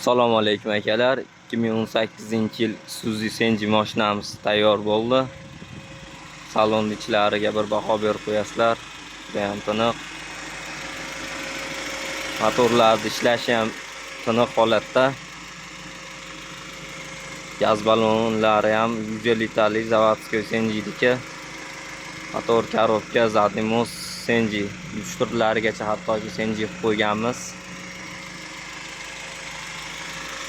Assalomu alaykum akalar. 2018-yil Isuzu Senji mashinamiz tayyor bo'ldi. Salon ichlariga bir baho berib qo'yasizlar. Juda ham tiniq. Motorlarning ishlashi ham tiniq holatda. Gaz ballonlari ham 150 litrli zavodskiy Senjiniki. Motor korobka zadniy most Senji 3 turlarigacha hattoki Senji qilib qo'yganmiz.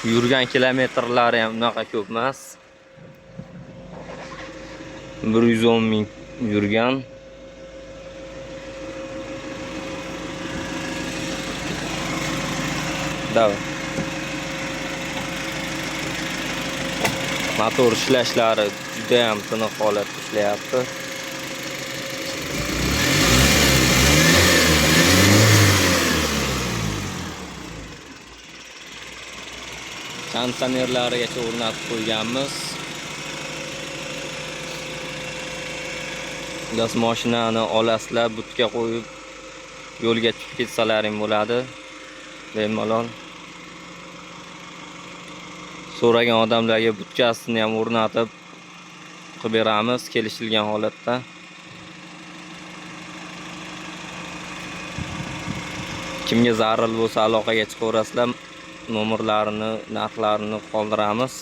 Yurgan kilometrlari ham unaqa ko'p emas. 110 ming yurgan. Davay. Motor ishlashlari juda ham tiniq holatda ishlayapti. Konditsionerlarigacha o'rnatib qo'yganmiz. Gaz mashinani olasizlar, butga qo'yib yo'lga chiqib ketsalaring bo'ladi. Bemalol. So'ragan odamlarga butkasini ham o'rnatib qilib beramiz kelishilgan holatda. Kimga zarur bo'lsa aloqaga chiqaverasizlar. Nomerlarini, narxlarini qoldiramiz.